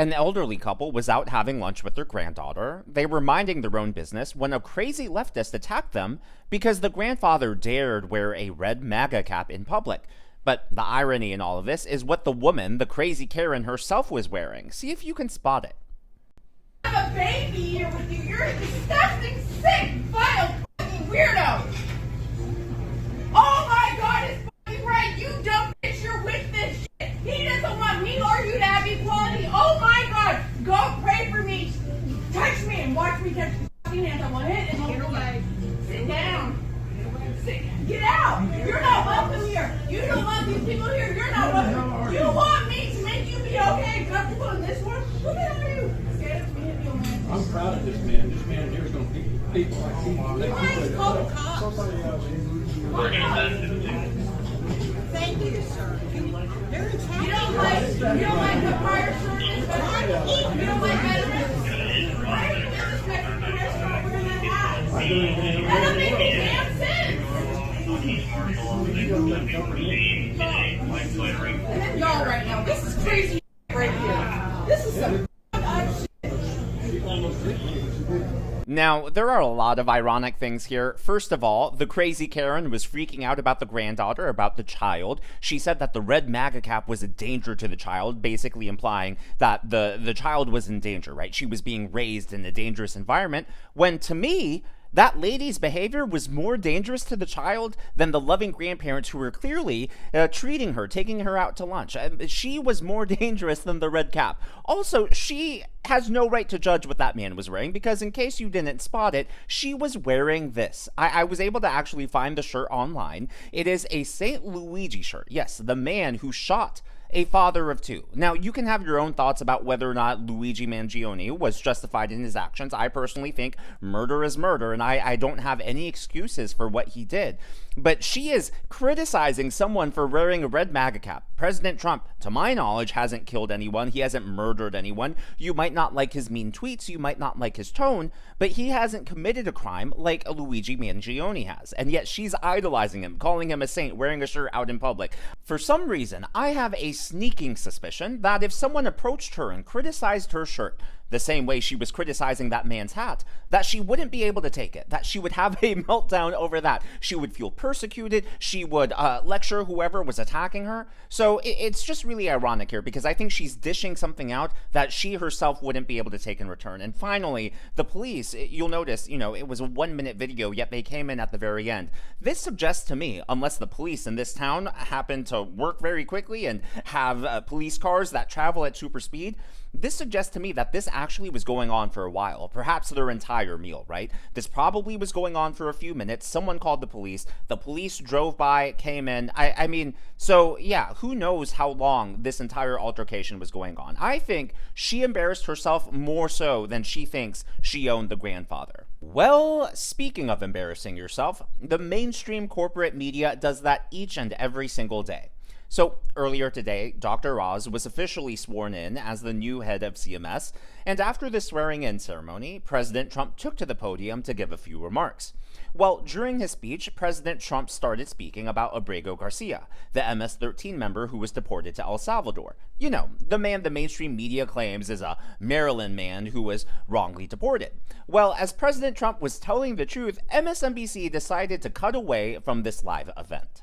An elderly couple was out having lunch with their granddaughter. They were minding their own business when a crazy leftist attacked them because the grandfather dared wear a red MAGA cap in public. But the irony in all of this is what the woman, the crazy Karen herself, was wearing. See if you can spot it. I have a baby here with you. You're a disgusting, sick, vile, fucking weirdo. Oh my God, it's fucking right. You dumb bitch, you're with this shit. He doesn't want me or you to have equality. Oh my God, go pray for me. Touch me and watch me touch the fucking hands. I want it and get away. Sit down. Get out. You're not welcome here. You don't want these people here. You're not welcome. You want me to make you be okay and comfortable in this world? Who the hell are you? Scared of me? I'm proud of this man. This man here is going to beat people like you. Please call the cops. Thank you, sir. You don't like the prior service veterans? You don't like veterans? Why are you disrespecting the restaurant wearing that hat? That doesn't make any damn sense. And then y'all right now, this is crazy right here. This is some Now, there are a lot of ironic things here. First of all, the crazy Karen was freaking out about the granddaughter, about the child. She said that the red MAGA cap was a danger to the child, basically implying that the child was in danger, right? She was being raised in a dangerous environment, when to me, that lady's behavior was more dangerous to the child than the loving grandparents who were clearly treating her, taking her out to lunch. She was more dangerous than the red cap. Also, she has no right to judge what that man was wearing, because in case you didn't spot it, she was wearing this. I was able to actually find the shirt online. It is a St. Luigi shirt. Yes, the man who shot a father of two. Now, you can have your own thoughts about whether or not Luigi Mangione was justified in his actions. I personally think murder is murder, and I don't have any excuses for what he did. But she is criticizing someone for wearing a red MAGA cap. President Trump, to my knowledge, hasn't killed anyone. He hasn't murdered anyone. You might not like his mean tweets, you might not like his tone, but he hasn't committed a crime like Luigi Mangione has. And yet she's idolizing him, calling him a saint, wearing a shirt out in public. For some reason, I have a sneaking suspicion that if someone approached her and criticized her shirt the same way she was criticizing that man's hat, that she wouldn't be able to take it, that she would have a meltdown over that. She would feel persecuted. She would lecture whoever was attacking her. So it's just really ironic here, because I think she's dishing something out that she herself wouldn't be able to take in return. And finally, the police, you'll notice, it was a 1-minute video, yet they came in at the very end. This suggests to me, unless the police in this town happen to work very quickly and have police cars that travel at super speed, this suggests to me that this actually was going on for a while, perhaps their entire meal, right? This probably was going on for a few minutes. Someone called the police drove by, came in. I mean, so yeah, who knows how long this entire altercation was going on. I think she embarrassed herself more so than she thinks she owned the grandfather. Well, speaking of embarrassing yourself, the mainstream corporate media does that each and every single day. So earlier today, Dr. Oz was officially sworn in as the new head of CMS, and after the swearing-in ceremony, President Trump took to the podium to give a few remarks. Well, during his speech, President Trump started speaking about Abrego Garcia, the MS-13 member who was deported to El Salvador. You know, the man the mainstream media claims is a Maryland man who was wrongly deported. Well, as President Trump was telling the truth, MSNBC decided to cut away from this live event.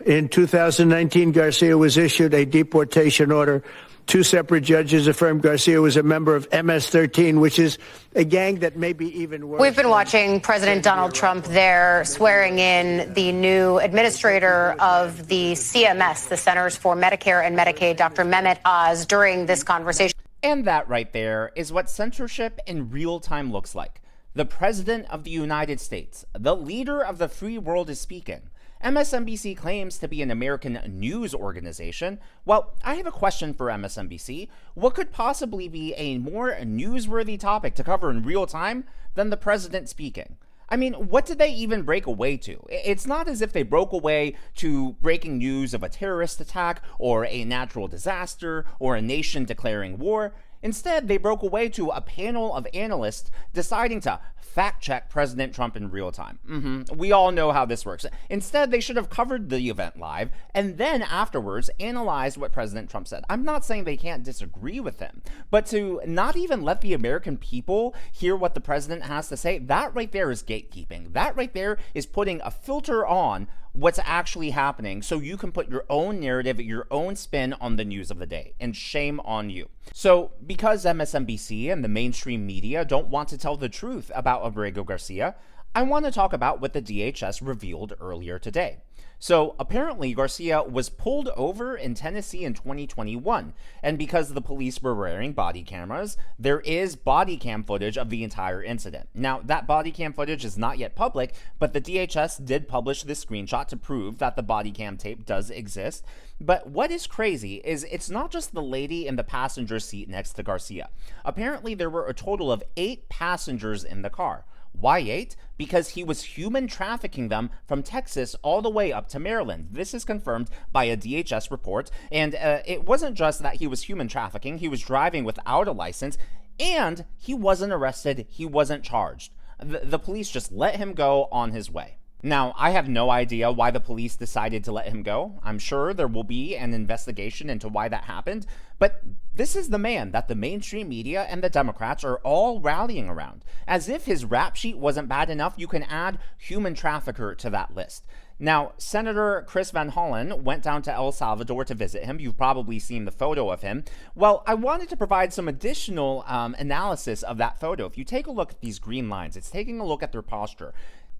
In 2019, Garcia was issued a deportation order. 2 separate judges affirmed Garcia was a member of MS-13, which is a gang that may be even worse. We've been watching President Donald Trump there swearing in the new administrator of the CMS, the Centers for Medicare and Medicaid, Dr. Mehmet Oz, during this conversation. And that right there is what censorship in real time looks like. The President of the United States, the leader of the free world, is speaking. MSNBC claims to be an American news organization. Well, I have a question for MSNBC. What could possibly be a more newsworthy topic to cover in real time than the president speaking? I mean, what did they even break away to? It's not as if they broke away to breaking news of a terrorist attack or a natural disaster or a nation declaring war. Instead, they broke away to a panel of analysts deciding to fact-check President Trump in real time. We all know how this works. Instead, they should have covered the event live and then afterwards analyzed what President Trump said. I'm not saying they can't disagree with him, but to not even let the American people hear what the president has to say, that right there is gatekeeping. That right there is putting a filter on what's actually happening so you can put your own narrative, your own spin on the news of the day, and shame on you. So because MSNBC and the mainstream media don't want to tell the truth about Abrego Garcia, I want to talk about what the DHS revealed earlier today. So apparently Garcia was pulled over in Tennessee in 2021, and because the police were wearing body cameras, there is body cam footage of the entire incident. Now, that body cam footage is not yet public, but the DHS did publish this screenshot to prove that the body cam tape does exist. But what is crazy is it's not just the lady in the passenger seat next to Garcia. Apparently there were a total of 8 passengers in the car. Why 8? Because he was human trafficking them from Texas all the way up to Maryland. This is confirmed by a DHS report. And it wasn't just that he was human trafficking, he was driving without a license, and he wasn't arrested, he wasn't charged. The police just let him go on his way. Now, I have no idea why the police decided to let him go. I'm sure there will be an investigation into why that happened, but this is the man that the mainstream media and the Democrats are all rallying around. As if his rap sheet wasn't bad enough, you can add human trafficker to that list. Now, Senator Chris Van Hollen went down to El Salvador to visit him. You've probably seen the photo of him. Well, I wanted to provide some additional analysis of that photo. If you take a look at these green lines, it's taking a look at their posture.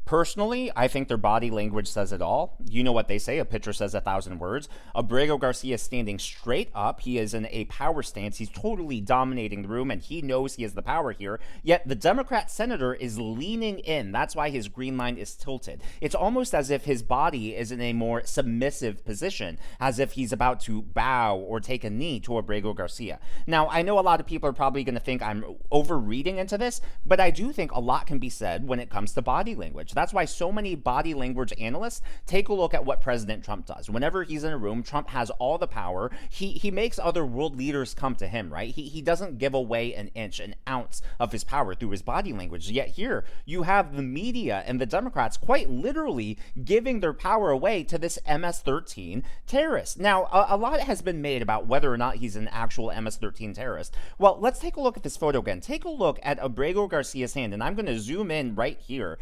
Personally, I think their body language says it all. You know what they say, a picture says 1,000 words. Abrego Garcia is standing straight up. He is in a power stance. He's totally dominating the room, and he knows he has the power here. Yet the Democrat senator is leaning in. That's why his green line is tilted. It's almost as if his body is in a more submissive position, as if he's about to bow or take a knee to Abrego Garcia. Now, I know a lot of people are probably going to think I'm overreading into this, but I do think a lot can be said when it comes to body language. That's why so many body language analysts take a look at what President Trump does. Whenever he's in a room, Trump has all the power. He makes other world leaders come to him, right? He doesn't give away an inch, an ounce of his power through his body language. Yet here, you have the media and the Democrats quite literally giving their power away to this MS-13 terrorist. Now, a lot has been made about whether or not he's an actual MS-13 terrorist. Well, let's take a look at this photo again. Take a look at Abrego Garcia's hand, and I'm going to zoom in right here.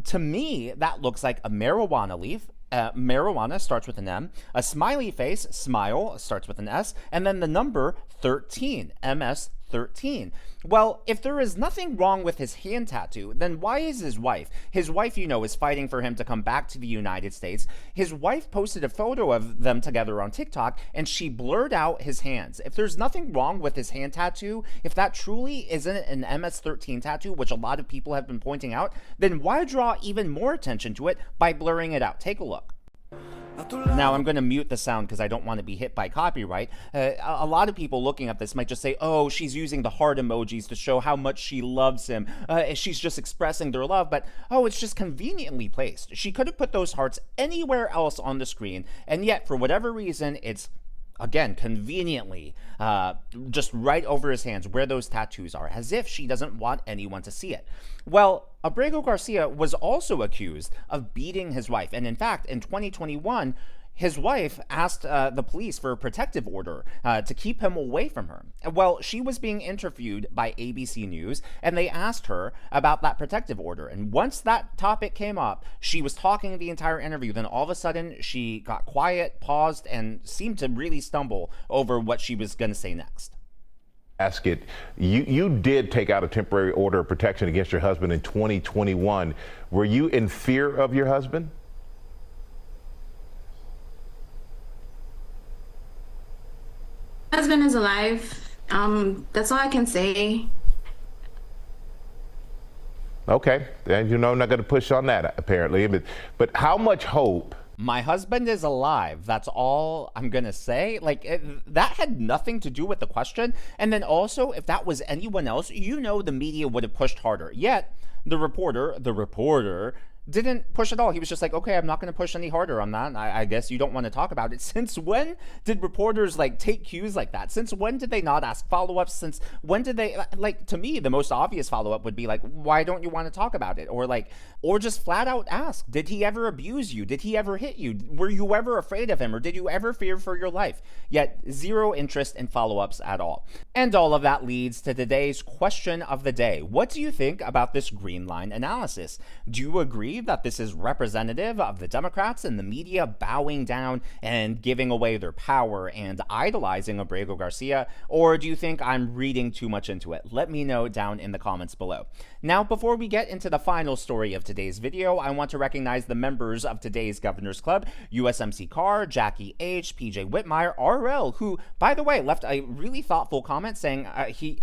To me, that looks like a marijuana leaf. Marijuana starts with an M, a smiley face, smile, starts with an S, and then the number 13, MS-13. Well, if there is nothing wrong with his hand tattoo, then why is his wife, you know, is fighting for him to come back to the United States? His wife posted a photo of them together on TikTok, and she blurred out his hands. If there's nothing wrong with his hand tattoo, if that truly isn't an MS-13 tattoo, which a lot of people have been pointing out, then why draw even more attention to it by blurring it out? Take a look. Now, I'm going to mute the sound because I don't want to be hit by copyright. A lot of people looking at this might just say, oh, she's using the heart emojis to show how much she loves him. She's just expressing their love, but, oh, it's just conveniently placed. She could have put those hearts anywhere else on the screen, and yet, for whatever reason, it's, again, conveniently, just right over his hands where those tattoos are, as if she doesn't want anyone to see it. Well, Abrego Garcia was also accused of beating his wife. And in fact, in 2021, his wife asked the police for a protective order to keep him away from her. Well, she was being interviewed by ABC News, and they asked her about that protective order. And once that topic came up, she was talking the entire interview. Then all of a sudden, she got quiet, paused, and seemed to really stumble over what she was going to say next. Ask it. You did take out a temporary order of protection against your husband in 2021. Were you in fear of your husband? Husband is alive. That's all I can say. Okay, and you know I'm not going to push on that apparently. But how much hope My husband is alive. That's all I'm gonna say. Like, that had nothing to do with the question. And then also, if that was anyone else, you know the media would have pushed harder. Yet, the reporter didn't push at all. He was just like, okay, I'm not going to push any harder on that. I guess you don't want to talk about it. Since when did reporters like take cues like that? Since when did they not ask follow-ups? Since when did they, like, to me, the most obvious follow-up would be like, why don't you want to talk about it? Or just flat out ask, did he ever abuse you? Did he ever hit you? Were you ever afraid of him? Or did you ever fear for your life? Yet zero interest in follow-ups at all. And all of that leads to today's question of the day. What do you think about this green line analysis? Do you agree that this is representative of the Democrats and the media bowing down and giving away their power and idolizing Abrego Garcia? Or do you think I'm reading too much into it? Let me know down in the comments below. Now, before we get into the final story of today's video, I want to recognize the members of today's Governor's Club: USMC Carr, Jackie H., PJ Whitmire, RL, who, by the way, left a really thoughtful comment saying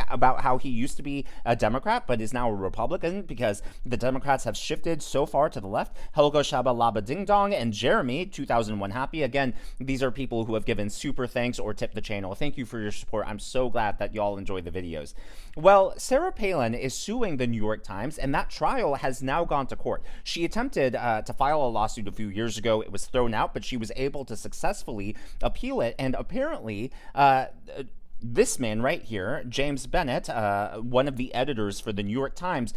about how he used to be a Democrat but is now a Republican because the Democrats have shifted so far to the left. Helga Shaba Laba Ding Dong and Jeremy 2001 Happy. Again, these are people who have given super thanks or tipped the channel. Thank you for your support. I'm so glad that y'all enjoy the videos. Well, Sarah Palin is suing the New York Times, and that trial has now gone to court. She attempted to file a lawsuit a few years ago. It was thrown out, but she was able to successfully appeal it, and apparently this man right here, James Bennett, one of the editors for the New York Times,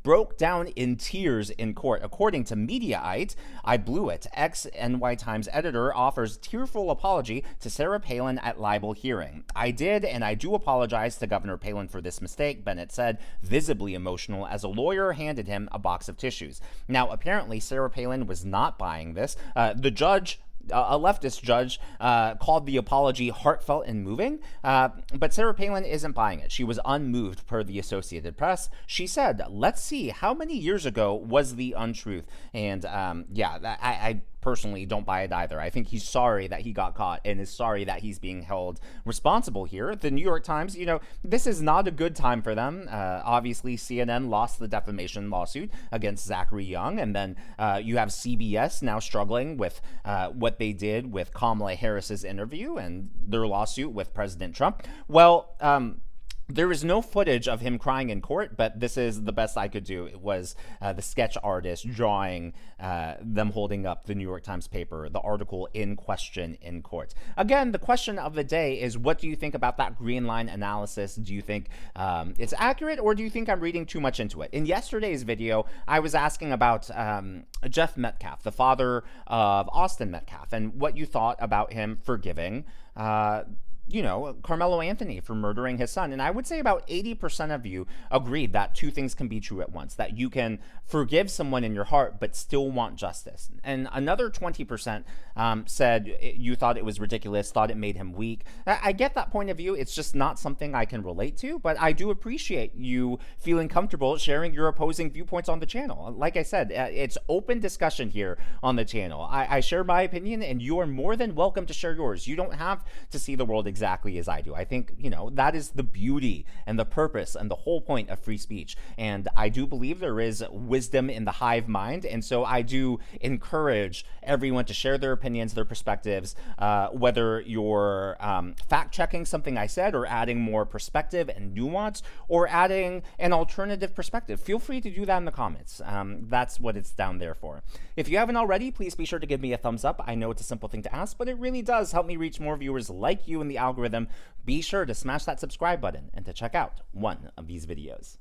broke down in tears in court. According to Mediaite, I blew it. Ex-NY Times editor offers tearful apology to Sarah Palin at libel hearing. I did, and I do apologize to Governor Palin for this mistake, Bennett said, visibly emotional as a lawyer handed him a box of tissues. Now, apparently, Sarah Palin was not buying this. The judge, a leftist judge, called the apology heartfelt and moving, but Sarah Palin isn't buying it. She was unmoved, per the Associated Press. She said, let's see, how many years ago was the untruth? And yeah, I personally don't buy it either. I think he's sorry that he got caught and is sorry that he's being held responsible here. The New York Times, you know, this is not a good time for them. Obviously, CNN lost the defamation lawsuit against Zachary Young, and then you have CBS now struggling with what they did with Kamala Harris's interview and their lawsuit with President Trump. Well, there is no footage of him crying in court, but this is the best I could do. It was the sketch artist drawing them holding up the New York Times paper, the article in question in court. Again, the question of the day is, what do you think about that green line analysis? Do you think it's accurate, or do you think I'm reading too much into it? In yesterday's video, I was asking about Jeff Metcalf, the father of Austin Metcalf, and what you thought about him forgiving you know, Carmelo Anthony for murdering his son. And I would say about 80% of you agreed that two things can be true at once, that you can forgive someone in your heart but still want justice. And another 20% said you thought it was ridiculous, thought it made him weak. I get that point of view. It's just not something I can relate to, but I do appreciate you feeling comfortable sharing your opposing viewpoints on the channel. Like I said, it's open discussion here on the channel. I share my opinion, and you are more than welcome to share yours. You don't have to see the world exactly as I do. I think, you know, that is the beauty and the purpose and the whole point of free speech. And I do believe there is wisdom in the hive mind. And so I do encourage everyone to share their opinions, their perspectives, whether you're fact checking something I said, or adding more perspective and nuance, or adding an alternative perspective. Feel free to do that in the comments. That's what it's down there for. If you haven't already, please be sure to give me a thumbs up. I know it's a simple thing to ask, but it really does help me reach more viewers like you in the algorithm. Be sure to smash that subscribe button and to check out one of these videos.